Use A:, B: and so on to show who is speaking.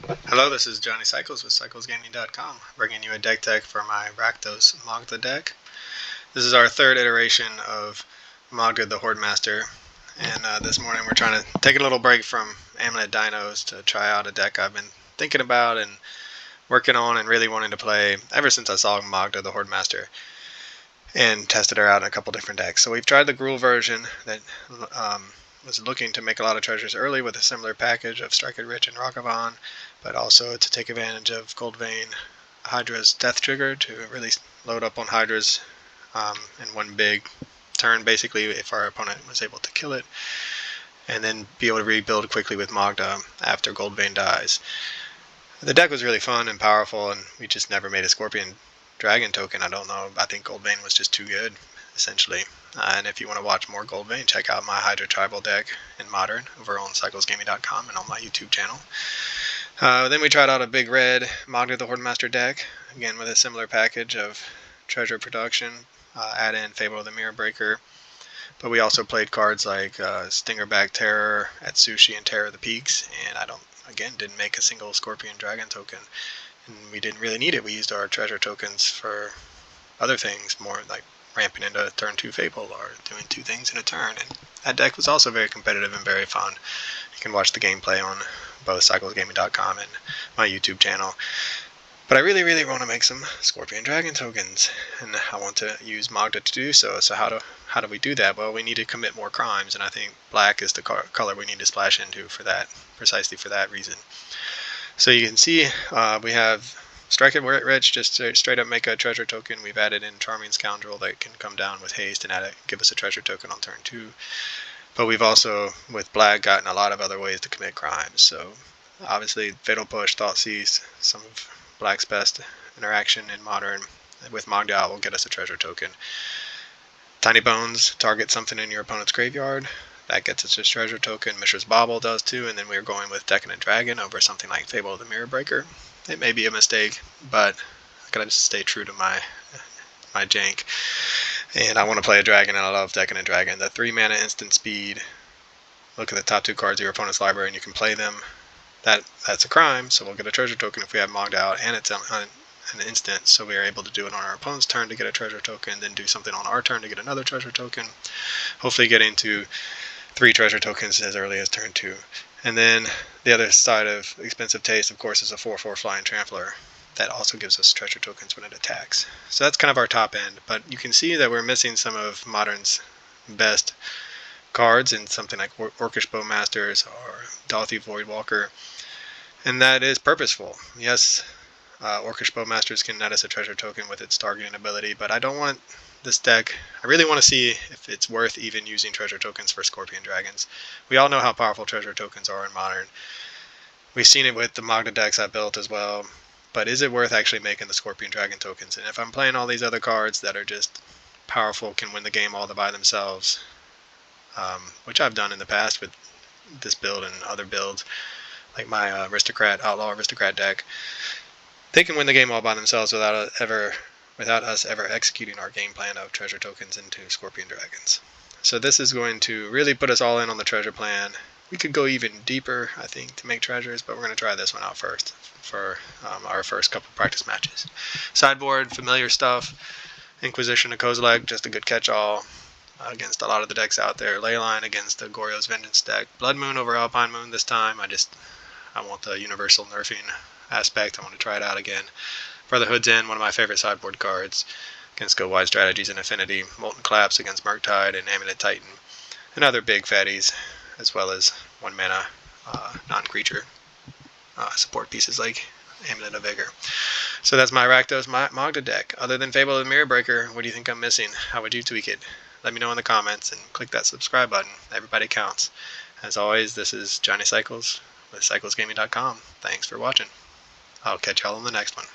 A: Hello, this is Johnny Cycles with CyclesGaming.com, bringing you a deck tech for my Rakdos Magda deck. This is our third iteration of Magda the Hoardmaster, and this morning we're trying to take a little break from Amulet Dinos to try out a deck I've been thinking about and working on and really wanting to play ever since I saw Magda the Hoardmaster and tested her out in a couple different decks. So we've tried the Gruul version that was looking to make a lot of treasures early with a similar package of Strike It Rich and Rockavan, but also to take advantage of Goldvein Hydra's Death Trigger to really load up on Hydras in one big turn, basically, if our opponent was able to kill it, and then be able to rebuild quickly with Magda after Goldvein dies. The deck was really fun and powerful, and we just never made a Scorpion Dragon token. I don't know, I think Goldvein was just too good, essentially. And if you want to watch more Goldvein, check out my Hydra Tribal deck in Modern over on CyclesGaming.com and on my YouTube channel. Then we tried out a big red Magda the Hoardmaster deck, again with a similar package of treasure production, add in Fable of the Mirror Breaker, but we also played cards like Stingerback Terror, Atsushi, and Terror of the Peaks, and didn't make a single Scorpion Dragon token, and we didn't really need it. We used our treasure tokens for other things, more like ramping into turn 2 Fable or doing 2 things in a turn, and that deck was also very competitive and very fun. You can watch the gameplay on both CyclesGaming.com and my YouTube channel. But I really want to make some Scorpion Dragon tokens, and I want to use Magda to do so. So how do we do that? Well, we need to commit more crimes, and I think black is the color we need to splash into for that, precisely for that reason. So you can see we have Strike It Rich, just straight up make a treasure token. We've added in Charming Scoundrel that can come down with haste and give us a treasure token on turn 2. But we've also, with black, gotten a lot of other ways to commit crimes. So obviously Fatal Push, Thoughtseize, some of black's best interaction in Modern. With Magda will get us a treasure token. Tiny Bones, target something in your opponent's graveyard. That gets us a treasure token. Mishra's Bauble does too, and then we're going with Decadent Dragon over something like Fable of the Mirror Breaker. It may be a mistake, but I gotta just stay true to my jank. And I want to play a dragon, and I love Decadent Dragon. The 3 mana instant speed. Look at the top 2 cards of your opponent's library, and you can play them. That's a crime, so we'll get a treasure token if we have Magda out, and it's an instant, so we are able to do it on our opponent's turn to get a treasure token, then do something on our turn to get another treasure token. Hopefully getting to 3 treasure tokens as early as turn 2. And then the other side of Expensive Taste, of course, is a 4/4 Flying Trampler. That also gives us treasure tokens when it attacks. So that's kind of our top end, but you can see that we're missing some of Modern's best cards in something like Orcish Bowmasters or Dalthy Voidwalker, and that is purposeful. Yes, Orcish Bowmasters can net us a treasure token with its targeting ability, but I don't want this deck. I really want to see if it's worth even using treasure tokens for Scorpion Dragons. We all know how powerful treasure tokens are in Modern. We've seen it with the Magda decks I built as well, but is it worth actually making the Scorpion Dragon tokens? And if I'm playing all these other cards that are just powerful, can win the game all by themselves, which I've done in the past with this build and other builds, like my Outlaw Aristocrat deck, they can win the game all by themselves without us ever executing our game plan of treasure tokens into Scorpion Dragons. So this is going to really put us all in on the treasure plan. We could go even deeper, I think, to make treasures, but we're going to try this one out first for our first couple practice matches. Sideboard, familiar stuff. Inquisition of Kozilek, just a good catch-all against a lot of the decks out there. Leyline against the Goryo's Vengeance deck. Blood Moon over Alpine Moon this time. I want the universal nerfing aspect. I want to try it out again. Brotherhood's End, one of my favorite sideboard cards against Go Wide Strategies and Affinity. Molten Collapse against Murktide and Amulet Titan. And other big fatties, as well as 1 mana non-creature support pieces like Amulet of Vigor. So that's my Rakdos Magda deck. Other than Fable of the Mirror Breaker, what do you think I'm missing? How would you tweak it? Let me know in the comments and click that subscribe button. Everybody counts. As always, this is Johnny Cycles with CyclesGaming.com. Thanks for watching. I'll catch y'all on the next one.